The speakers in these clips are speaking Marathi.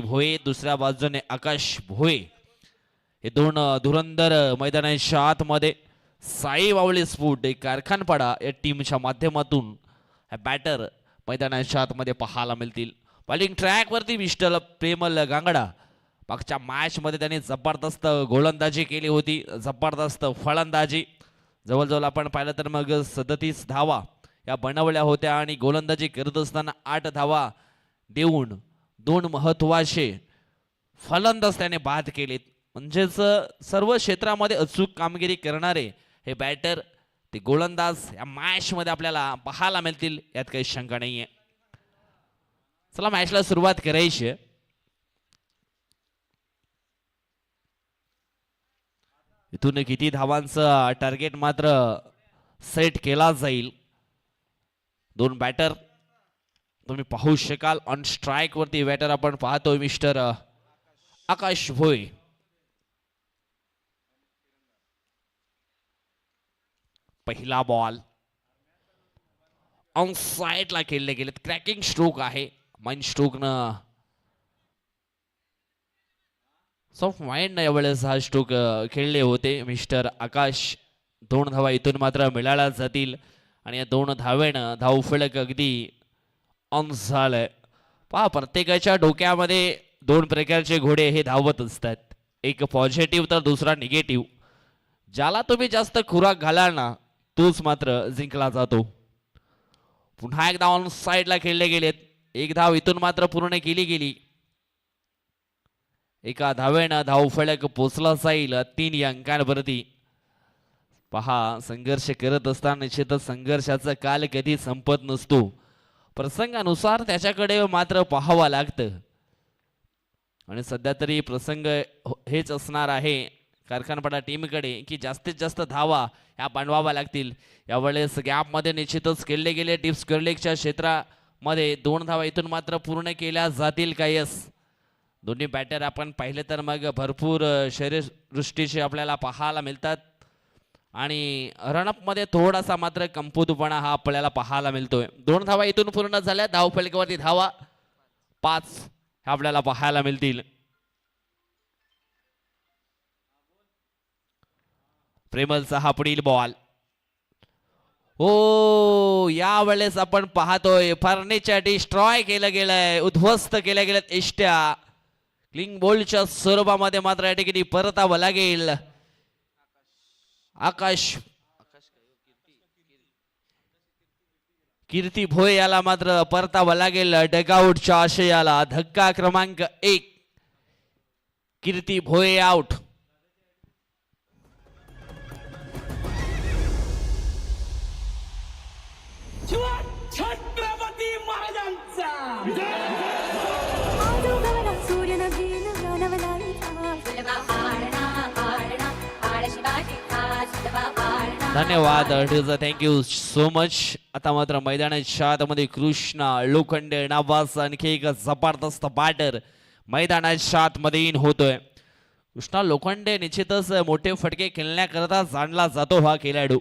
भोये, दुसऱ्या बाजूने आकाश भोये, हे दोन धुरंधर मैदानाच्या आतमध्ये साई वावळे स्फोट कारखानपाडा या टीमच्या माध्यमातून बॅटर मैदानाच्या आतमध्ये पाहायला मिळतील. बॉलिंग ट्रॅक वरती मिस्टर प्रेमल गांगडा, मागच्या मॅच मध्ये त्यांनी जबरदस्त गोलंदाजी केली होती, जबरदस्त फलंदाजी. जवळजवळ आपण पाहिलं तर मग 37 धावा या बनवल्या होत्या आणि गोलंदाजी करत असताना 8 धावा देऊन 2 महत्वाचे फलंदाज त्याने बाद केलेत. म्हणजेच सर्व क्षेत्रामध्ये अचूक कामगिरी करणारे हे बॅटर, ते गोलंदाज या मॅच मध्ये आपल्याला पाहायला मिळतील, यात काही शंका नाहीये. चला मॅचला सुरुवात करायची आहे. इथून किती धावांचं टार्गेट मात्र सेट केला जाईल. 2 बॅटर तुम्ही पाहू शकाल. ऑन स्ट्राइक वरती बॅटर आपण पाहतोय मिस्टर आकाश भोये. पहिला बॉल ऑन साइडला खेळले गेलेत. क्रॅकिंग स्ट्रोक आहे. माइंड स्ट्रोकनं सॉफ्ट माइंड यावेळेस हा स्ट्रोक खेळले होते मिस्टर आकाश. 2 धावा इथून मात्र मिळाल्या जातील आणि या 2 धावेनं धावफलक अगदी ऑन झालंय. पहा, प्रत्येकाच्या डोक्यामध्ये 2 प्रकारचे घोडे हे धावत असतात, एक पॉझिटिव्ह तर दुसरा निगेटिव्ह. ज्याला तुम्ही जास्त खुराक घालाल ना तोच मात्र जिंकला जातो. पुन्हा एकदा ऑन साइडला खेळले गेलेत. 1 धाव इथून मात्र पूर्ण केली गेली. एका धावेनं धावफलक पोचला जाईल 3 अंकांवरती. पहा, संघर्ष करत असताना निश्चितच संघर्षाचा काल कधी संपत नसतो. प्रसंगानुसार त्याच्याकडे मात्र पाहावं लागतं आणि सध्या तरी प्रसंग हेच असणार आहे कारखानपाडा टीमकडे की जास्तीत जास्त धावा ह्या बनवाव्या लागतील. यावेळेस गॅपमध्ये निश्चितच खेळले गेले. टिप्स कर्लिकच्या क्षेत्रामध्ये 2 धावा इथून मात्र पूर्ण केल्या जातील का? यस. दोन्ही बॅटर आपण पाहिले तर मग भरपूर शरीरदृष्टीचे आपल्याला पाहायला मिळतात आणि रनअपमध्ये थोडासा मात्र कमकुवतपणा हा आपल्याला पाहायला मिळतोय. 2 धावा इथून पूर्ण झाल्या. धावफलकावरती धावा 5 ह्या आपल्याला पाहायला मिळतील. प्रेमलचा हा पुढील बॉल. हो, यावेळेस आपण पाहतोय फर्निचर डिस्ट्रॉय केलं गेलंय, उद्ध्वस्त केल्या गेल्यात इष्ट्या. क्लिंग बोल्डच्या स्वरूपामध्ये मात्र या ठिकाणी परतावं लागेल. आकाश कीर्ती भोये याला मात्र परतावं लागेल डगआउटच्या आशयाला. धक्का क्रमांक 1, कीर्ती भोये आउट. छत्रपती महाराजांचा धन्यवाद. Thank you so much. आता मात्र मैदानाच्या आतमध्ये कृष्णा लोखंडे नावाचा आणखी एक जबरदस्त बॅटर मैदानाच्या आतमध्ये इन होतोय. कृष्णा लोखंडे निश्चितच मोठे फटके खेळण्याकरता जाणला जातो हा खेळाडू.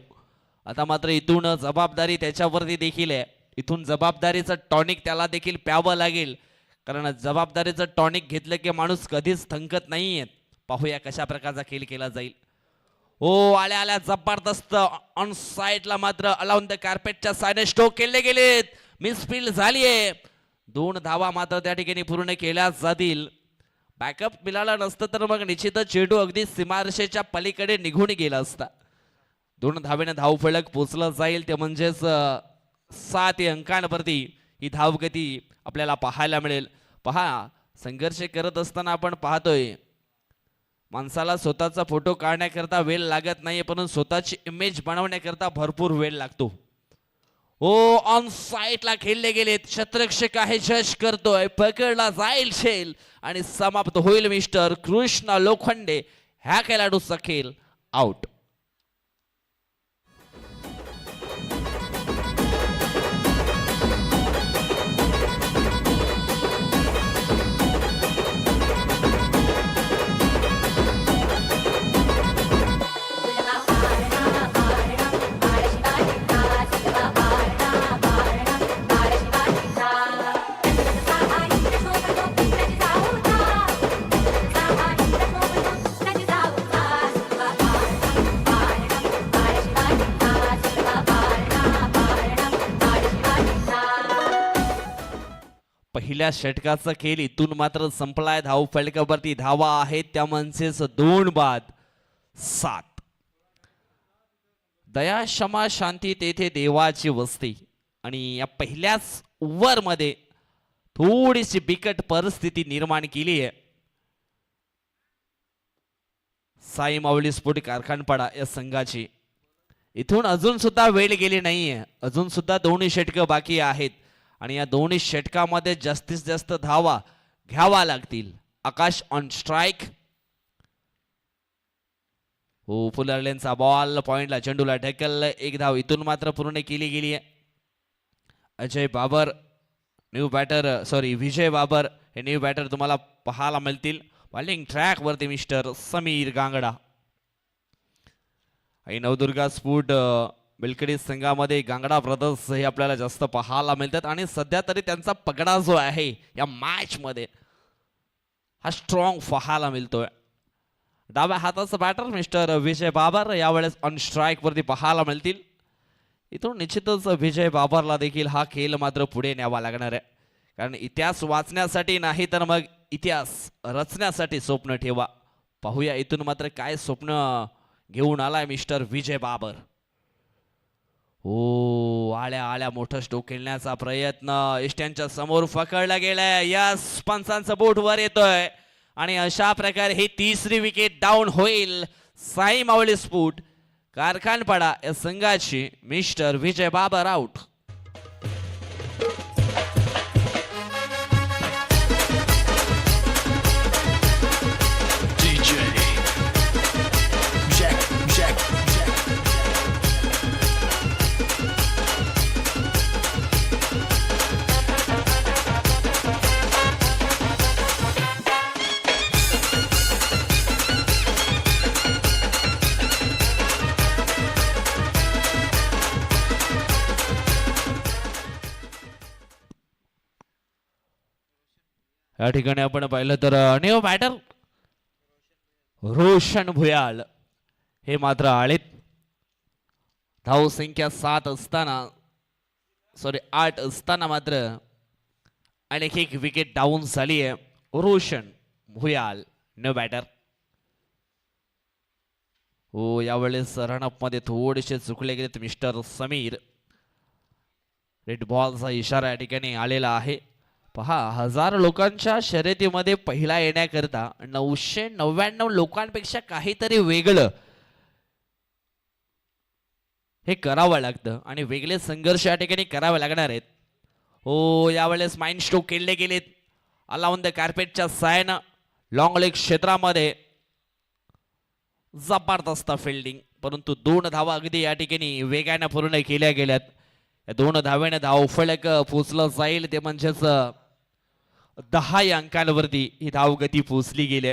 आता मात्र इथून जबाबदारी त्याच्यावरती देखील आहे. इथून जबाबदारीचं टॉनिक त्याला देखील प्यावं लागेल, कारण जबाबदारीचं टॉनिक घेतलं की माणूस कधीच थंकत नाहीये. पाहूया कशा प्रकारचा खेळ केला जाईल. हो, आल्या आल्या जबरदस्त ऑन साइडला मात्र अलाउन द कार्पेटच्या साइडने स्ट्रोक केले गेलेत. मिसफील्ड झालीये. 2 धावा मात्र त्या ठिकाणी पूर्ण केल्या जातील. बॅकअप मिळाला नसतं तर मग निश्चितच चेंडू अगदी सीमारेषेच्या पलीकडे निघून गेला असता. 2 धावेने धावफलक पोचलं जाईल, ते म्हणजेच 7 अंकांवरती ही धावगती आपल्याला पाहायला मिळेल. पहा, संघर्ष करत असताना आपण पाहतोय माणसाला स्वतःचा फोटो काढण्याकरता वेळ लागत नाही, पण स्वतःची इमेज बनवण्याकरता भरपूर वेळ लागतो. हो, ऑन साइडला खेळले गेलेत. क्षेत्ररक्षक आहे, जज करतोय, पकडला जाईल शेल आणि समाप्त होईल मिस्टर कृष्णा लोखंडे ह्या खेळाडूचा खेळ आउट. पहिल्या षटकाचा खेळ इथून मात्र संपलाय. धाव फलकावरती धावा आहेत त्या म्हणजेच 2 बाद 7. दया क्षमा शांती तेथे देवाची वस्ती. आणि या पहिल्याच ओव्हर मध्ये थोडीशी बिकट परिस्थिती निर्माण केली आहे साई माऊली स्पोर्ट कारखानपाडा या संघाची. इथून अजून सुद्धा वेळ गेली नाहीये. अजून सुद्धा 2 षटकं बाकी आहेत आणि या 2 षटकामध्ये जास्तीत जास्त धावा घ्यावा लागतील. आकाश ऑन स्ट्राइक. हो फुलरलेनचा बॉल पॉइंटला चेंडूला ढकल. 1 धाव इथून मात्र पूर्ण केली गेली आहे. अजय बाबर न्यू बॅटर विजय बाबर हे न्यू बॅटर तुम्हाला पाहायला मिळतील. बॉलिंग ट्रॅक वरती मिस्टर समीर गांगडा. आणि नवदुर्गा स्पोर्ट बिलकडी संघामध्ये गांगडा ब्रदर्स हे आपल्याला जास्त पाहायला मिळतात आणि सध्या तरी त्यांचा पगडा जो आहे या मॅच मध्ये हा स्ट्रॉंग पाहायला मिळतोय. डाव्या हाताचा बॅटर मिस्टर विजय बाबर यावेळेस ऑन स्ट्राइक वरती पाहायला मिळतील. इथून निश्चितच विजय बाबरला देखील हा खेळ मात्र पुढे न्यावा लागणार आहे. कारण इतिहास वाचण्यासाठी नाही तर मग इतिहास रचण्यासाठी स्वप्न ठेवा. पाहूया इथून मात्र काय स्वप्न घेऊन आलाय मिस्टर विजय बाबर. हो आल्या आल्या मोठं स्ट्रोक खेळण्याचा प्रयत्न इष्ट्यांच्या समोर पकडला गेलाय. यस पंचांचा बोट वर येतोय आणि अशा प्रकारे ही 3री विकेट डाऊन होईल. साई माऊली स्पोर्ट कारखानपाडा या संघाची मिस्टर विजय बाबर आउट. या ठिकाणी आपण पाहिलं तर न्यू बॅटर रोशन भुयाळ हे मात्र आलेत. धाव संख्या 7 असताना 8 असताना मात्र आणखी एक विकेट डाऊन झाली आहे. रोशन भुयाळ न्यू बॅटर. हो यावेळेस रनअप मध्ये थोडेसे चुकले गेलेत मिस्टर समीर. रेड बॉलचा इशारा या ठिकाणी आलेला आहे. पहा 1000 लोकांच्या शर्यतीमध्ये पहिला येण्याकरता 999 लोकांपेक्षा काहीतरी वेगळं हे करावं लागतं आणि वेगळे संघर्ष या ठिकाणी करावे लागणार आहेत. हो यावेळेस माइंड स्ट्रोक केले गेलेत. अलाउन द कार्पेटच्या सायनं लॉंग लेग क्षेत्रामध्ये जबरदस्त फिल्डिंग परंतु 2 धावा अगदी या ठिकाणी वेगाने पूर्ण केल्या गेल्यात. या 2 धावेने धाव फलक पोचलं जाईल ते म्हणजेच 10 अंकांवरती ही धावगती पोचली गेली.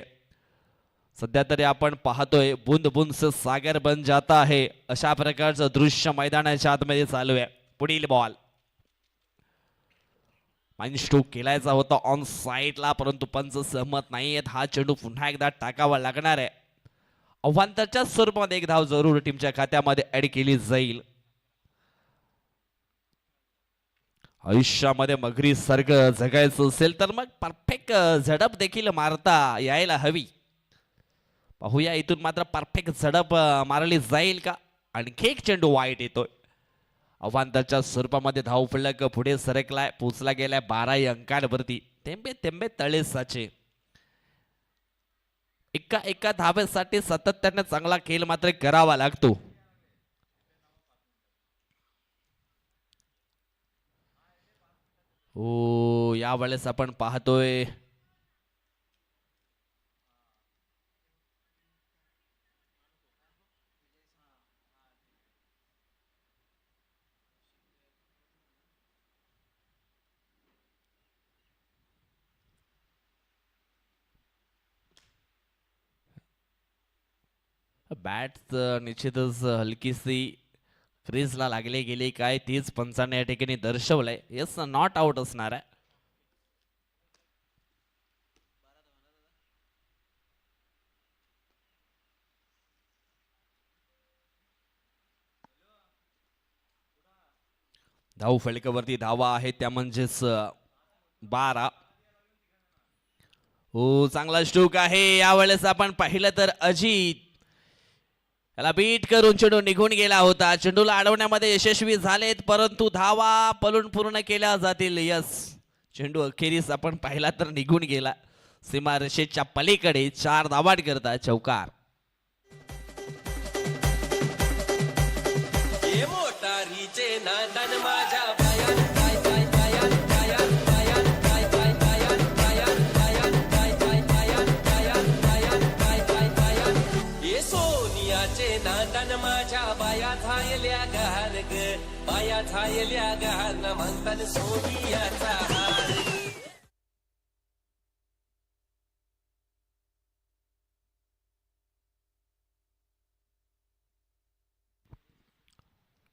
सध्या तरी आपण पाहतोय बुंद बुंद से सागर बन जाता है अशा प्रकारचं दृश्य मैदानाच्या आतमध्ये चालू आहे. पुढील बॉल माइंड स्ट्रोक केलायचा होता ऑन साइडला परंतु पंच सहमत नाहीयेत. हा चेंडू पुन्हा एकदा टाकावा लागणार आहे. अव्हांतरच्या स्वरूपामध्ये 1 धाव जरूर टीमच्या खात्यामध्ये ऍड केली जाईल. आयुष्यामध्ये मगरी सर्ग जगायचं असेल तर मग परफेक्ट झडप देखील मारता यायला हवी. पाहूया इथून मात्र परफेक्ट झडप मारली जाईल का. आणखी एक चेंडू वाईट येतोय. अवांतरच्या स्वरूपामध्ये धाव फलक पुढे सरकलाय. पोचला गेलाय 12 अंकांवरती. थेंबे थेंबे तळे साचे. एका धावेसाठी सातत्याने चांगला खेळ मात्र करावा लागतो. ओ यावेळेस आपण पाहतोय बॅट निश्चितच हलकीशी क्रीजला लागले गेले काय तीच पंचाने या ठिकाणी दर्शवलंय. येस नॉट आउट असणार आहे. धाव फलकावरती धावा आहे त्या म्हणजेच 12. हो चांगला स्ट्रोक आहे यावेळेस आपण पाहिलं तर अजित याला बीट करून चेंडू निघून गेला होता. चेंडूला अडवण्यामध्ये यशस्वी झालेत परंतु धावा पलून पूर्ण केल्या जातील. यस चेंडू अखेरीस आपण पाहिला तर निघून गेला सीमारेषेच्या पलीकडे. 4 धावांत करता चौकार. मोटारीचे नादान माझ्या पायात पाय पाय पायात पायात पायात पाय पाय पायात पायात पायात पाय पाय पायात पायात पायात पाय पाय पायात हे सोनियाचे नादान माझ्या बाया झायल्या गहार ग बाया झायल्या गहार न म्हणतात सोनियाचा हार.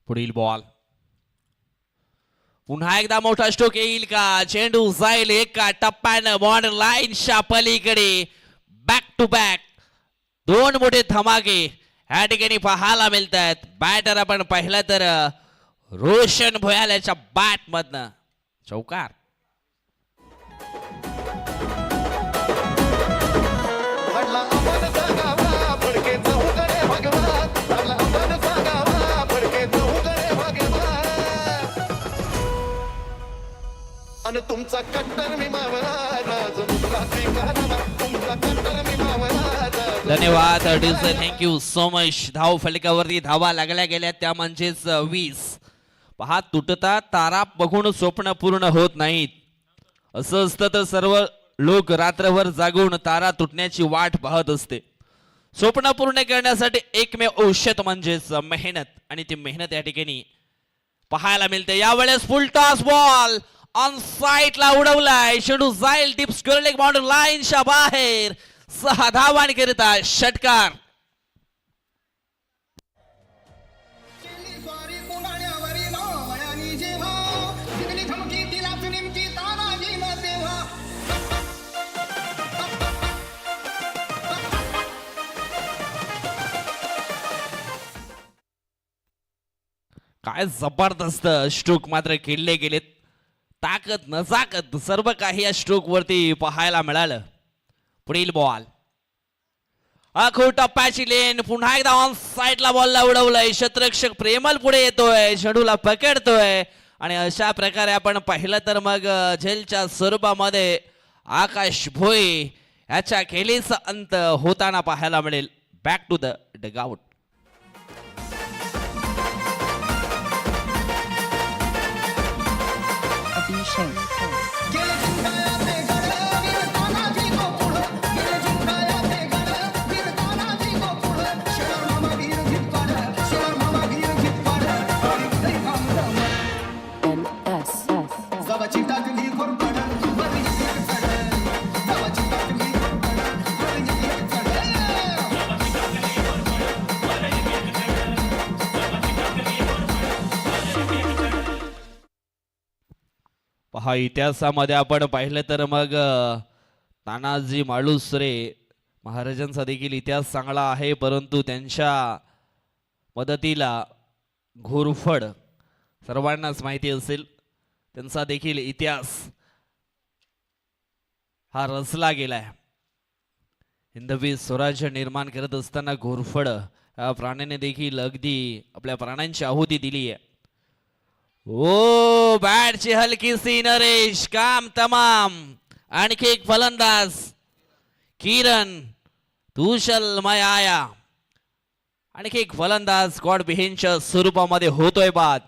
पुढील बॉल पुन्हा एकदा मोठा स्ट्रोक येईल का. चेंडू जाईल एका टप्प्यानं बॉर्डर लाईनच्या पलीकडे. बॅक टू बॅक 2 मोठे धमाके या ठिकाणी पाहायला मिळत आहेत. बॅटर आपण पाहिलं तर रोशन भोयाल्याच्या बॅट मधनं चौकार. आणि तुमचा कट्टर मी मावळा तुमचा कट्टर मी मावळा. धन्यवाद थँक्यू सो मच. धाव फलकावरती धावा लागल्या गेल्या त्या म्हणजेच 20. पहा तुटता तारा बघून स्वप्न पूर्ण होत नाहीत. असं असतं तर सर्व लोक रात्रभर जागून तारा तुटण्याची वाट पाहत असते. स्वप्न पूर्ण करण्यासाठी एकमेव औषध म्हणजेच मेहनत आणि ती मेहनत या ठिकाणी पाहायला मिळते. यावेळेस फुल टॉस बॉल ऑन साइडला उडवलाय. चेंडू जाईल डीप स्क्वेअर लेग बाउंड्री लाईनच्या बाहेर. 6 धावांकरिता षटकार. काय जबरदस्त स्ट्रोक मात्र खेळले गेलेत. ताकद नजाकत सर्व काही या स्ट्रोक वरती पाहायला मिळालं. पुढील बॉल आखो टप्प्याची लेन. पुन्हा एकदा ऑन साइडला बॉलला उडवलंय. क्षेत्ररक्षक प्रेमल पुढे येतोय चेंडूला पकडतोय आणि अशा प्रकारे आपण पाहिलं तर मग झेलच्या स्वरूपामध्ये आकाश भोई याच्या खेळीचा अंत होताना पाहायला मिळेल. Back to the dugout. पहा इतिहासामध्ये आपण पाहिलं तर मग तानाजी मालुसरे महाराजांचा देखील इतिहास चांगला आहे परंतु त्यांच्या मदतीला घोरफड सर्वांनाच माहिती असेल. त्यांचा देखील इतिहास हा रचला गेलाय. हिंदवी स्वराज्य निर्माण करत असताना घोरफड या प्राण्याने देखील अगदी आपल्या प्राणांची आहुती दिली आहे. ओ बॅटची हलकीसी नरेश काम तमाम. आणखी एक फलंदाज किरण तुशल मयाया. आणखी एक फलंदाज गॉड बिहेनच्या स्वरूपामध्ये होतोय बाद.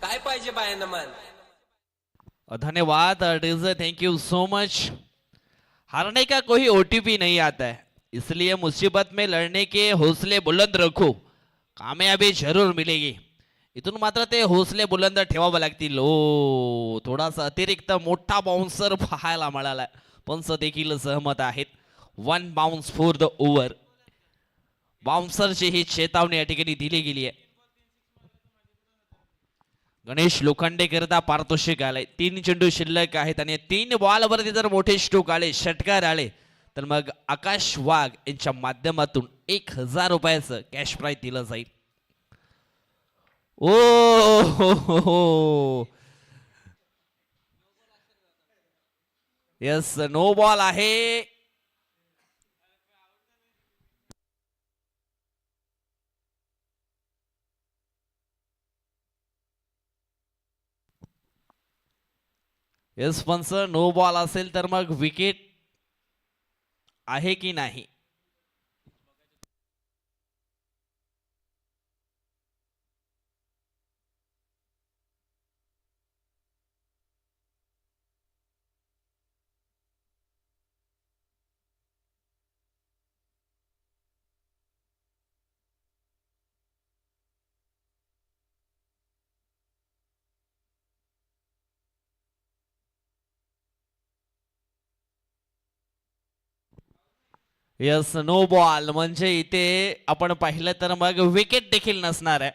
काय पाहिजे बायांना मान. धन्यवाद थैंक यू सो मच. हारने का कोई ओटीपी नहीं आता है इसलिए मुसीबत में लड़ने के हौसले बुलंद रखो कामयाबी जरूर मिलेगी. इथून मात्र ते हौसले बुलंद ठेवावे लागतील. ओ थोडासा अतिरिक्त मोठा बाउन्सर पाहायला मिळाला. पंच देखील सहमत आहेत. 1 बाउन्स फॉर द ओव्हर. बाउन्सरची ही चेतावणी या ठिकाणी दिली गेली आहे. गणेश लोखंडे करता पारितोषिक आले. 3 चेंडू शिल्लक आहेत आणि 3 बॉलवरती जर मोठे स्ट्रोक आले, षटकार आले तर मग आकाश वाघ यांच्या माध्यमातून 1000 रुपयाचं कॅश प्राइज दिलं जाईल. ओ यस, नो बॉल आहे. यस पंच, नो बॉल असेल तर मग विकेट आहे की नाही. यस, नो बॉल म्हणजे इथे आपण पाहिलं तर मग विकेट देखील नसणार आहे.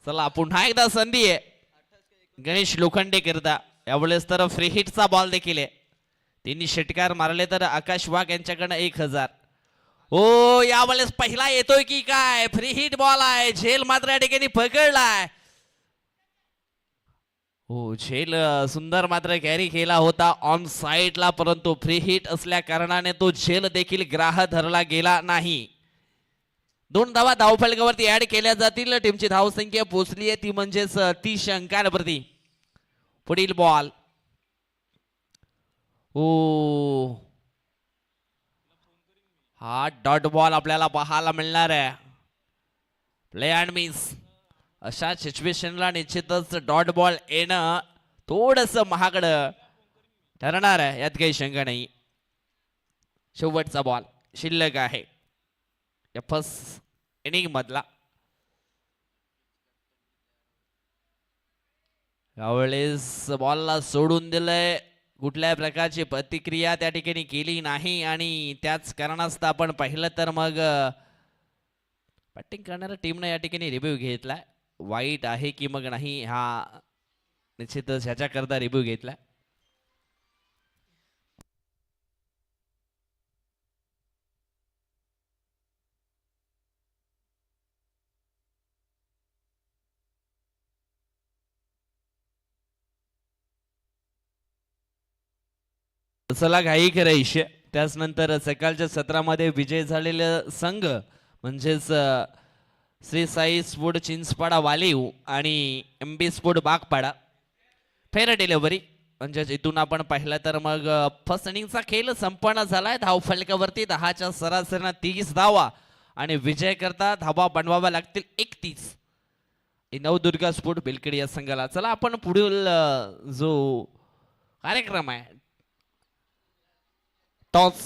चला पुन्हा एकदा संधी आहे गणेश लोखंडे करता. यावेळेस तर फ्री हिटचा बॉल देखील आहे. त्यांनी षटकार मारले तर आकाश वाघ यांच्याकडनं 1000. हो यावेळेस पहिला येतोय की काय. फ्री हिट बॉल आहे. झेल मात्र या ठिकाणी पकडलाय. हो झेल सुंदर मात्र कॅरी केला होता ऑन साइडला, परंतु फ्री हिट असल्या कारणाने तो झेल देखील ग्राह्य धरला गेला नाही. 2 धावा धावफलकावरती ऍड केल्या जातील. टीमची धावसंख्या पोहोचली आहे ती म्हणजेच 30 अंकांवरती. पुढील बॉल. ओ हा डॉट बॉल आपल्याला पाहायला मिळणार आहे. प्ले अँड मिस अशा सिच्युएशनला निश्चितच डॉट बॉल येणं थोडस महागड ठरणार आहे, यात काही शंका नाही. शेवटचा बॉल शिल्लक आहे या फर्स्ट इनिंग मधला. यावेळेस बॉलला सोडून दिलंय. कुठल्याही प्रकारची प्रतिक्रिया त्या ठिकाणी केली नाही आणि त्याच कारणास्तव आपण पाहिलं तर मग बॅटिंग करणाऱ्या टीमने या ठिकाणी रिव्ह्यू घेतलाय. वाईट आहे की मग नाही हा निश्चितच ह्याच्याकरता रिव्ह्यू घेतलाय. चला घाई करायची. त्याच नंतर सकाळच्या सत्रामध्ये विजय झालेले संघ म्हणजेच श्री साई स्पोर्ट चिंचपाडा वालीव आणि MB स्पोर्ट बागपाडा फेअर डिलिव्हरी. म्हणजेच इथून आपण पाहिलं तर मग फर्स्ट इनिंगचा खेळ संपन्न झालाय. धावफलकावरती 10च्या सरासरीने 30 धावा आणि विजय करता धावा बनवाव्या लागतील 31. नवदुर्गा स्पोर्ट बेलखेड या संघाला. चला आपण पुढील जो कार्यक्रम आहे टॉस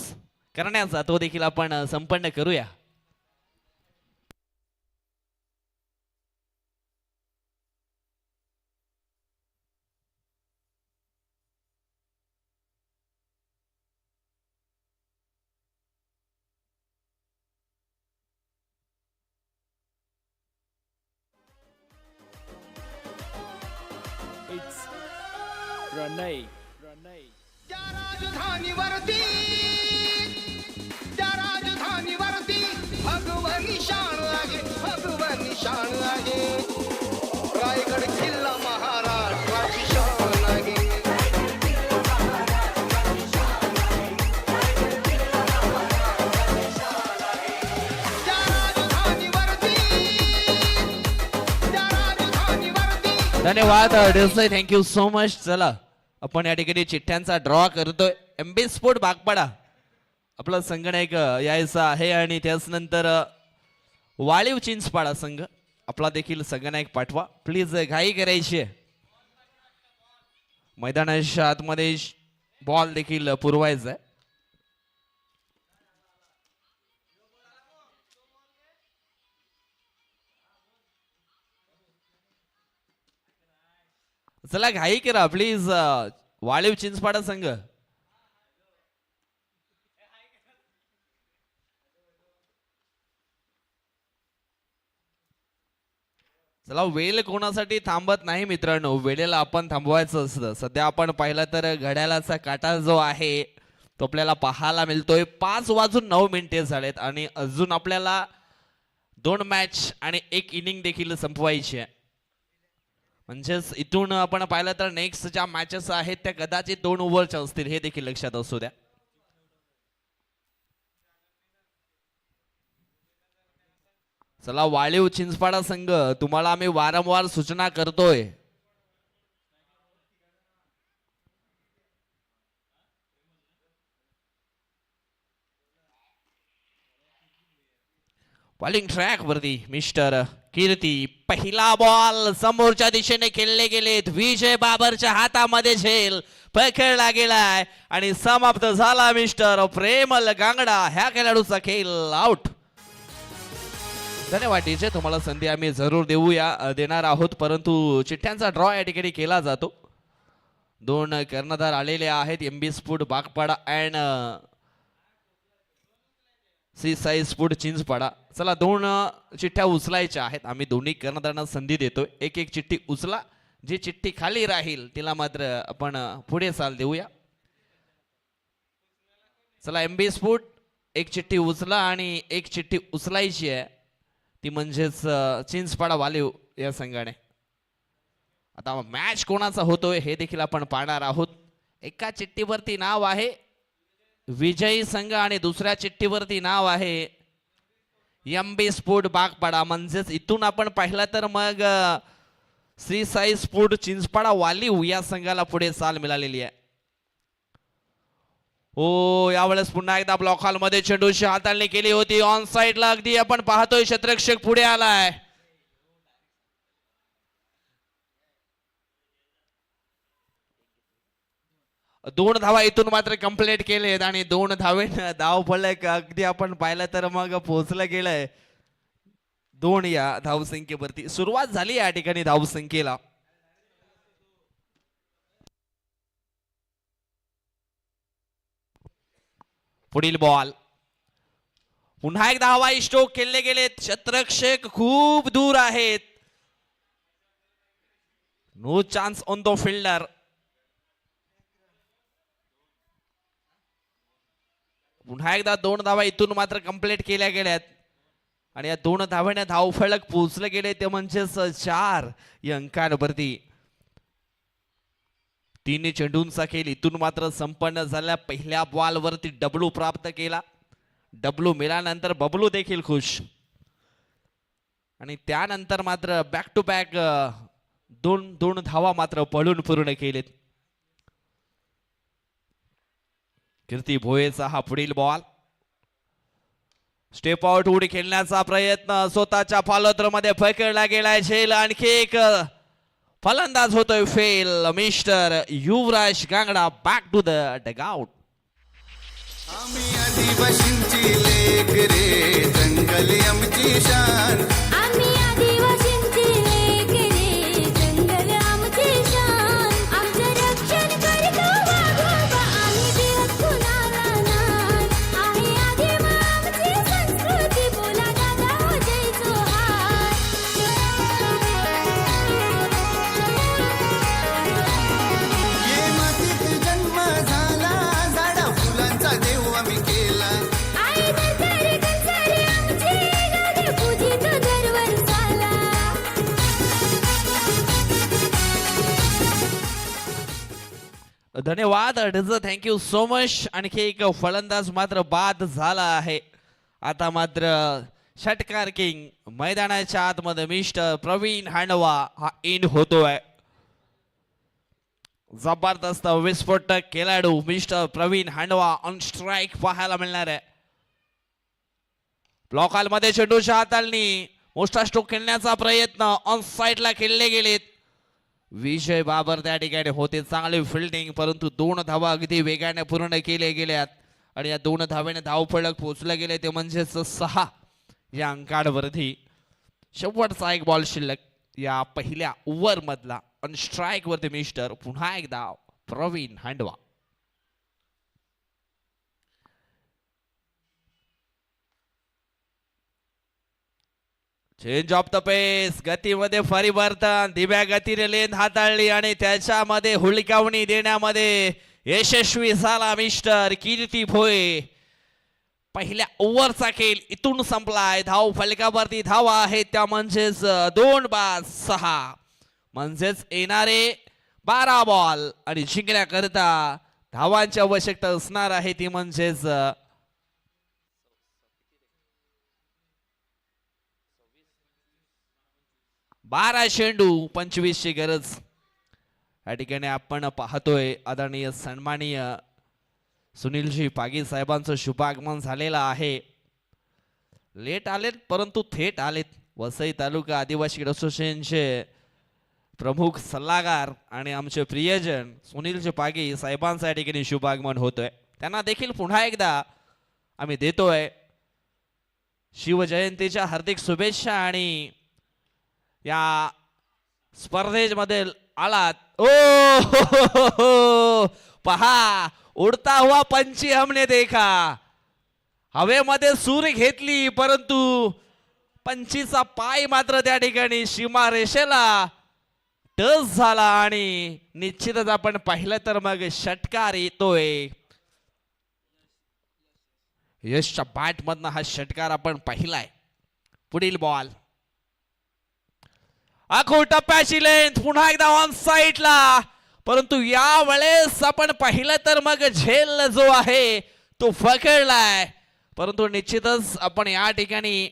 करण्याचा तो देखील आपण संपन्न करूया. It's Ranay. त्या राजधानीवरती भगवानी शान आहे, भगवानी शान आहे. रायगड किल्ला महाराष्ट्राची शान आहे. त्या राजधानीवरती धन्यवाद देसाई, थँक्यू सो मच. चला आपण या ठिकाणी चिठ्ठ्यांचा ड्रॉ करतोय. MB स्पोर्ट बागपाडा आपला संघनायक यायचा आहे आणि त्याच नंतर वाळीव चिंचपाडा संघ आपला देखील संघनायक पाठवा. प्लीज घाई करायची आहे. मैदानाच्या आतमध्ये बॉल देखील पुरवायचा आहे. चला घाई करा प्लीज. वाळीव चिंचपाडा संघ. चला वेळ कोणासाठी थांबत नाही मित्रांनो, वेळेला आपण थांबवायचं असतं. सध्या आपण पाहिलं तर घड्याळाचा काटा जो आहे तो आपल्याला पाहायला मिळतोय. 5:09 झालेत आणि अजून आपल्याला 2 मॅच आणि 1 इनिंग देखील संपवायची आहे. म्हणजेच इथून आपण पाहिलं तर नेक्स्ट ज्या मॅचेस आहेत त्या कदाचित 2 ओव्हरच्या असतील, हे देखील लक्षात असू द्या. चला वाळीव चिंचपाडा संघ, तुम्हाला आम्ही वारंवार सूचना करतोय. बॉलिंग ट्रॅक वरती मिस्टर कीर्ती. पहिला बॉल समोरच्या दिशेने खेळले गेलेत. विजय बाबरच्या हातामध्ये झेल पकडला गेलाय आणि समाप्त झाला मिस्टर प्रेमल गांगडा ह्या खेळाडूचा खेळ आउट. धन्यवाद डीजे, तुम्हाला संधी आम्ही जरूर देणार आहोत, परंतु चिठ्ठ्यांचा ड्रॉ या ठिकाणी केला जातो. 2 कर्णधार आलेले आहेत, एमबी स्फूट बागपाडा अँड सी साई स्फूट चिंचपाडा. चला 2 चिठ्ठ्या उचलायच्या आहेत. आम्ही दोन्ही कर्णधारांना संधी देतोय. एक चिठ्ठी उचला, जी चिठ्ठी खाली राहील तिला मात्र आपण पुढे चाल देऊया. चला एमबी स्फूट, 1 चिठ्ठी उचला आणि 1 चिठ्ठी उचलायची आहे, ती म्हणजेच चिंचपाडा वालीव या संघाने. आता मॅच कोणाचा होतोय हे देखील आपण पाहणार आहोत. एका चिठ्ठीवरती नाव आहे विजयी संघ आणि दुसऱ्या चिठ्ठीवरती नाव आहे एमबी स्पोर्ट बागपाडा. म्हणजेच इथून आपण पाहिलं तर मग श्री साई स्पोर्ट चिंचपाडा वालीव या संघाला पुढे चाल मिळालेली आहे. ओ यावेळेस पुन्हा एकदा ब्लॉक हॉल मध्ये चेंडूची हाताळणी केली होती. ऑन साइडला अगदी आपण पाहतोय क्षेत्ररक्षक पुढे आलाय. दोन धावा इथून मात्र कंप्लीट केलेत आणि 2 धावेने धाव फलक अगदी आपण पाहिलं तर मग पोहोचलं गेलंय 2 या धावसंख्येवरती. सुरुवात झाली या ठिकाणी धावसंख्येला. पुढील बॉल पुन्हा एकदा हवाई स्ट्रोक केले गेलेत. क्षेत्ररक्षक खूप दूर आहेत. No chance on the fielder. पुन्हा एकदा 2 धावा इथून मात्र कंप्लीट केल्या गेल्यात आणि या 2 धावेने धाव फलक पोहोचले गेले ते म्हणजेच 4 या अंकांवरती. 3 चेंडूंचा खेळ इथून मात्र संपन्न झाला. पहिल्या बॉल वरती डब्ल्यू प्राप्त केला. डब्ल्यू मिळाल्यानंतर बबलू देखील खुश आणि त्यानंतर मात्र बॅक टू बॅक 2 धावा मात्र पळून पूर्ण केलेत. कीर्ती भोयेचा हा पुढील बॉल. स्टेप आउट उडी खेळण्याचा प्रयत्न स्वतःच्या फॉलोथ्रो मध्ये पकडला गेलाय झेल. आणखी एक फलंदाज होतोय fail. Mister Yuvraj Gangda back to the dugout. आम्ही आदिवासींची लेक रे, जंगल आमची शान. आम्ही आदिवासींची लेक रे, जंगल आमची शान. आमचं रक्षण करतो वाघोबा, आम्ही देत कुणाला नाही. आहे आदिमा आमची संस्कृती, बोला दादा हो जय जोहार. ये मातीत जन्म झाला, झाडा फुलांचा देव आम्ही केला. आई नंतर कंसारी आमची, नदी पूजित दरवर झाला. धन्यवाद थँक्यू सो मच. आणखी एक फलंदाज मात्र बाद झाला आहे. आता मात्र षटकार किंग मैदानाच्या आतमध्ये मिस्टर प्रवीण हांडवा हा इन होतोय. जबरदस्त विस्फोटक खेळाडू mister Praveen Handwa on strike पाहायला मिळणार आहे. ब्लॉक हॉल मध्ये चेंडूच्या हाताळणी मोठा स्ट्रोक खेळण्याचा प्रयत्न ऑन साइडला खेळले गेलेत. विजय बाबर त्या ठिकाणी होते. चांगले फिल्डिंग, परंतु 2 धावा अगदी वेगाने पूर्ण केले गेल्यात आणि या 2 धावेने धाव फलक पोहोचले गेले ते म्हणजेच 6 या अंकांवरती. शेवटचा एक बॉल शिल्लक या पहिल्या ओव्हर मधला ऑन स्ट्राईक वरती मिस्टर पुन्हा एकदा Praveen Handwa. Change of the pace, गतीमध्ये परिवर्तन, दिव्या गतीने लेंथ हाताळली आणि त्याच्यामध्ये हुलकावणी देण्यामध्ये यशस्वी झाला मिस्टर कीर्ती भोये. पहिल्या ओव्हरचा खेळ इथून संपलाय. धाव फलकावरती धावा आहेत त्या म्हणजेच 2-6, म्हणजेच येणारे 12 बॉल आणि जिंकण्याकरता धावांची आवश्यकता असणार आहे ती म्हणजेच 12 चेंडू 25 ची गरज. या ठिकाणी आपण पाहतोय आदरणीय सन्माननीय सुनीलजी पागी साहेबांचं शुभागमन झालेलं आहे. लेट आलेत परंतु थेट आलेत. वसई तालुका आदिवासी क्रीडा असोसिएशनचे प्रमुख सल्लागार आणि आमचे प्रियजन सुनीलजी पागी साहेबांचं या ठिकाणी शुभागमन होतोय. त्यांना देखील पुन्हा एकदा आम्ही देतोय शिवजयंतीच्या हार्दिक शुभेच्छा. आणि या स्पर्धेमध्ये आलात ओ पहा, उडता हुआ पंछी हमने देखा. हवेमध्ये सूर घेतली परंतु पंछीचा पाय मात्र त्या ठिकाणी सीमा रेषेला टच झाला आणि निश्चितच आपण पाहिलं तर मग षटकार येतोय. यशच्या बॅट मधनं हा षटकार आपण पाहिलाय. पुढील बॉल आखो टप्प्याची लेंथ पुन्हा एकदा ऑन साईडला, परंतु या वेळेस आपण पाहिलं तर मग झेल जो आहे तो पकडलाय. परंतु निश्चितच आपण या ठिकाणी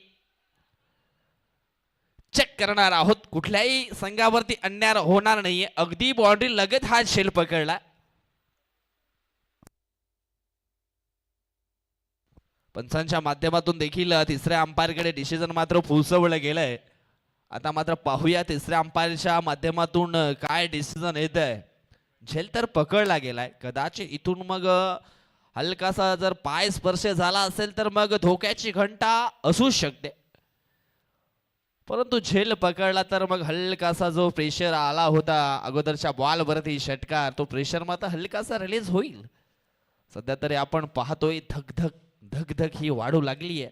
चेक करणार आहोत. कुठल्याही संघावरती अन्याय होणार नाहीये. अगदी बाउंड्री लगत हा झेल पकडला. पंचांच्या माध्यमातून देखील तिसऱ्या अंपायरकडे डिसिजन मात्र फुसवलं गेलंय. आता मात्र पाहूया तिसऱ्या अंपायरच्या माध्यमातून काय डिसिजन येत आहे. झेल तर पकडला गेलाय. कदाचित इथून मग हलकासा जर पाय स्पर्श झाला असेल तर मग धोक्याची घंटा असू शकते. परंतु झेल पकडला तर मग हलकासा जो प्रेशर आला होता अगोदरच्या बॉलवरती षटकार, तो प्रेशर मात्र हलकासा रिलीज होईल. सध्या तरी आपण पाहतोय धकधक धकधक ही वाढू लागली आहे.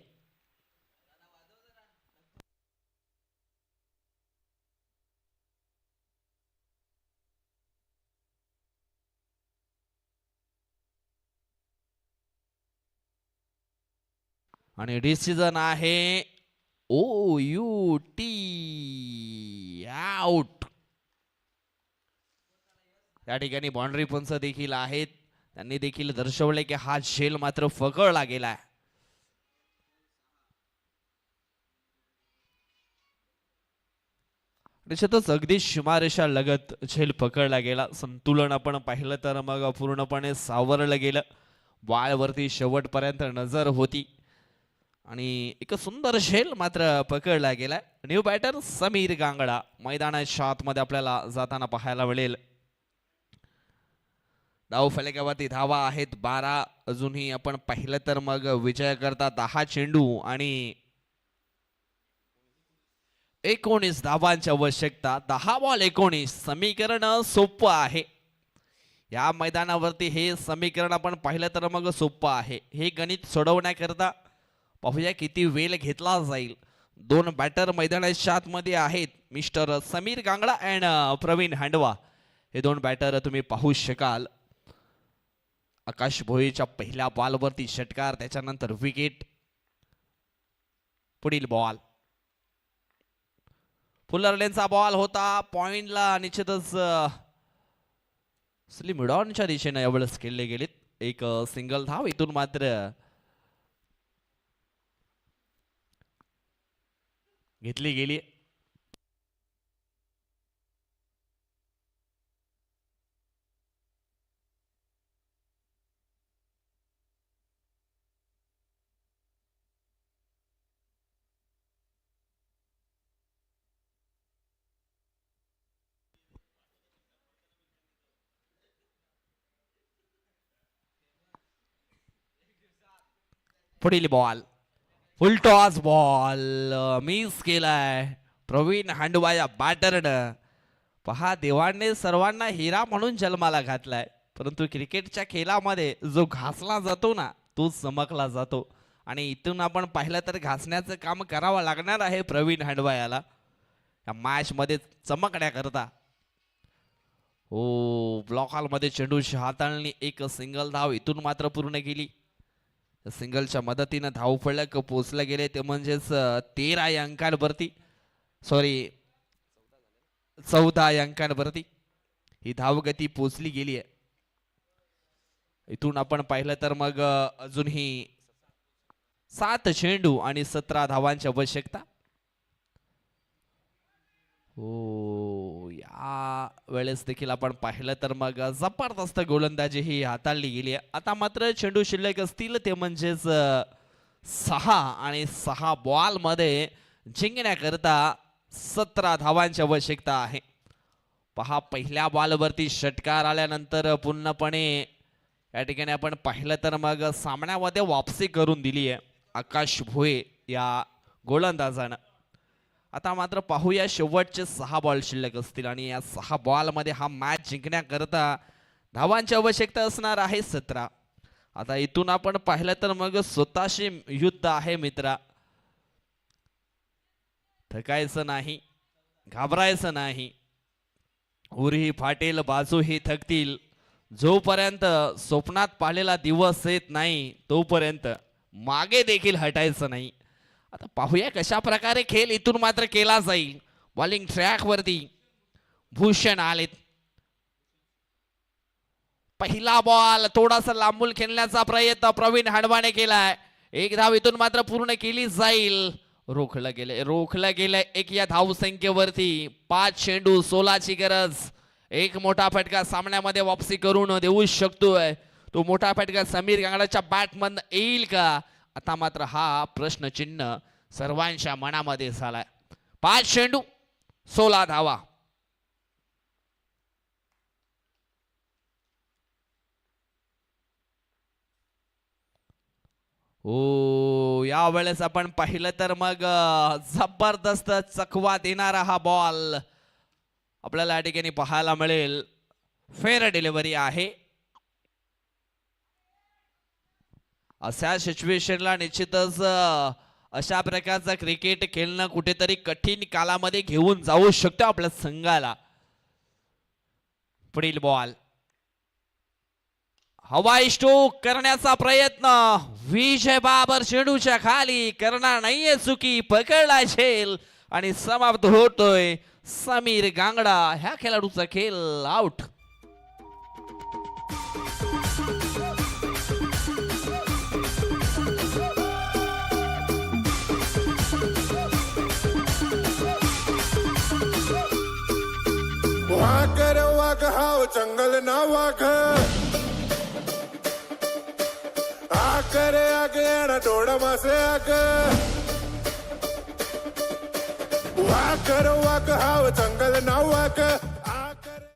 आणि डिसिजन आहे OUT आउट. या ठिकाणी बाउंड्री पंच देखील आहेत. त्यांनी देखील दर्शवले की हा झेल मात्र पकडला गेलाय. निश्चितच अगदी सीमारेषा लगत झेल पकडला गेला. संतुलन आपण पाहिलं तर मग पूर्णपणे सावरलं गेलं. बॉलवरती शेवटपर्यंत नजर होती आणि एक सुंदर झेल मात्र पकडला गेलाय. न्यू बॅटर समीर गांगडा मैदानाच्या आतमध्ये आपल्याला जाताना पाहायला मिळेल. धाव फलकावरती धावा आहेत 12. अजूनही आपण पाहिलं तर मग विजय करता 10 चेंडू आणि 19 धावांची आवश्यकता. 10 बॉल 19 समीकरण सोपं आहे. या मैदानावरती हे समीकरण आपण पाहिलं तर मग सोपं आहे. हे गणित सोडवण्याकरता पाहूया किती वेळ घेतला जाईल. 2 बॅटर मैदानाच्या आतमध्ये आहेत. मिस्टर समीर गांगडा अँड प्रवीण हांडवा हे 2 बॅटर तुम्ही पाहू शकाल. आकाश भोईच्या पहिल्या बॉलवरती षटकार, त्याच्यानंतर विकेट. पुढील बॉल फुलरलेनचा बॉल होता. पॉइंटला निश्चितच स्लिमडॉनच्या दिशेने यावेळेस खेळले गेलेत. एक सिंगल धाव इथून मात्र घेतली गेली. पुढील बॉल फुल टॉस बॉल मिस केलाय प्रवीण हांडवा या बॅटरनं. पहा, देवाने सर्वांना हिरा म्हणून जन्माला घातलाय, परंतु क्रिकेटच्या खेळामध्ये जो घासला जातो ना तो चमकला जातो. आणि इथून आपण पाहिलं तर घासण्याचं काम करावं लागणार आहे प्रवीण हंडवा याला या मॅच मध्ये चमकण्याकरता. हो, ब्लॉक हॉलमध्ये चेंडूची हाताळणी, एक सिंगल धाव इथून मात्र पूर्ण केली. सिंगलच्या मदतीनं धावफलक पोचले गेले ते म्हणजेच 13 अंकांवरती, सॉरी 14 अंकांवरती ही धावगती पोचली गेली आहे. इथून आपण पाहिलं तर मग अजूनही 7 चेंडू आणि 17 धावांची आवश्यकता. हो, या वेळेस देखील आपण पाहिलं तर मग जबरदस्त गोलंदाजी ही हाताळली गेली आहे. आता मात्र चेंडू शिल्लक असतील ते म्हणजेच 6 आणि 6 बॉल मध्ये जिंकण्याकरता 17 धावांची आवश्यकता आहे. पहा, पहिल्या बॉलवरती षटकार आल्यानंतर पूर्णपणे या ठिकाणी आपण पाहिलं तर मग सामन्यामध्ये वापसी करून दिली आहे आकाश भोये या गोलंदाजानं. आता मात्र पाहूया, शेवटचे 6 बॉल शिल्लक असतील आणि या 6 बॉलमध्ये हा मॅच जिंकण्याकरता धावांची आवश्यकता असणार आहे 17. आता इथून आपण पाहिलं तर मग स्वतःशी युद्ध आहे मित्रा. थकायचं नाही, घाबरायचं नाही. उरही फाटेल, बाजूही थकतील, जोपर्यंत स्वप्नात पाहिलेला दिवस येत नाही तोपर्यंत मागे देखील हटायचं नाही. आता पाहूया कशा प्रकारे खेळ इथून मात्र केला जाईल. बॉलिंग ट्रॅक वरती भूषण आलेत. पहिला बॉल थोडासा लांबून खेळण्याचा प्रयत्न प्रवीण हंडवाने केलाय. एक धाव इथून मात्र पूर्ण केली जाईल. रोखलं गेलंय एक या धाव संख्येवरती. 5 चेंडू 16 ची गरज. एक मोठा फटका सामन्यामध्ये वापसी करून देऊ शकतोय. तो मोठा फटका समीर गांगडाच्या बॅटमधून येईल का? आता मात्र हा प्रश्नचिन्ह सर्वांच्या मनामध्ये झालाय. 5 चेंडू 16 धावा. ओ, या वेळेस आपण पाहिलं तर मग जबरदस्त चकवा देणारा हा बॉल आपल्याला या ठिकाणी पाहायला मिळेल. फेअर डिलिव्हरी आहे. अशा सिच्युएशनला निश्चितच अशा प्रकारचा क्रिकेट खेळणं कुठेतरी कठीण कालामध्ये घेऊन जाऊ शकतो आपल्या संघाला. पुढील बॉल हवाई स्ट्रोक करण्याचा प्रयत्न. विजय बाबर चेंडूच्या खाली करणार नाहीये चुकी. पकडला झेल आणि समाप्त होतोय. समीर गांगडा ह्या खेळाडूचा खेळ आउट. वाघ रे वाघ हाव जंगल ना वाघ. आग रे आग येणा डोळा मासे आग. वाघ रे वाघ हाव जंगल ना वाघ. आग रे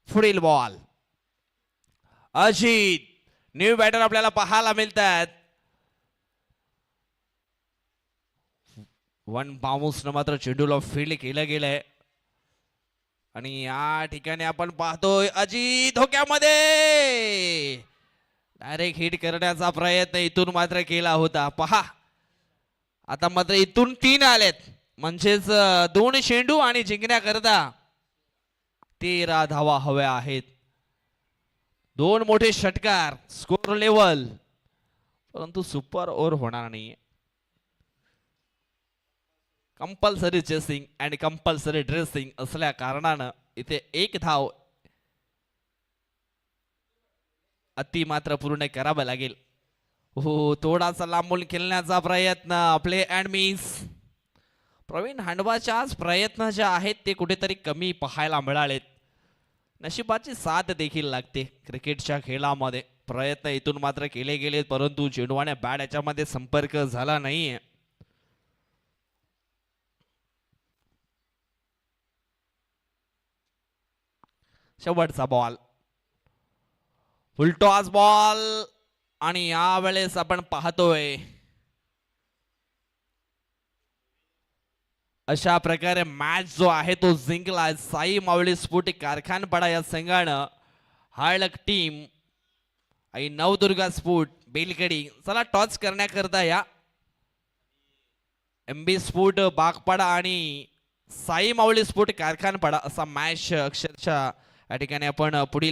पुढील बॉल अजित. न्यू बॅटर आपल्याला पाहायला मिळतात. 1 बाउन्स न मात्र चेंडूला फील्ड केलं गेलंय आणि या ठिकाणी आपण पाहतोय अजित धोक्यामध्ये. डायरेक्ट हिट करण्याचा प्रयत्न इथून मात्र केला होता. पहा, आता मात्र इथून 3 आलेत म्हणजेच 2 चेंडू आणि जिंकण्याकरता 13 धावा हव्या आहेत. 2 मोठे षटकार, स्कोर लेवल, परंतु सुपर ओव्हर होणार नाहीये. Compulsory chasing and compulsory dressing असल्या कारणानं इथे 1 धाव अति मात्र पूर्ण करावं लागेल. हो, थोडासा लांबून खेळण्याचा प्रयत्न. Play and miss. प्रवीण हंडवाच्या आज प्रयत्न जे आहेत ते कुठेतरी कमी पाहायला मिळालेत. नशिबाची साथ देखील लागते क्रिकेटच्या खेळामध्ये. प्रयत्न इथून मात्र केले गेलेत, परंतु चेंडू आणि बॅट याच्यामध्ये संपर्क झाला नाहीये. शेवटचा बॉल, फुलटॉस बॉल, आणि यावेळेस आपण पाहतोय अशा प्रकारे मॅच जो आहे तो जिंकला साई मावळी स्फोटिक कारखानपाडा या संघानं. हार्डलक टीम आणि नवदुर्गा स्फोट बेलकडी. चला टॉस करण्याकरता या MB स्फोट बागपाडा आणि साई मावळी स्फोट कारखानपाडा असा मॅच अक्षरशः या ठिकाणी आपण पुढील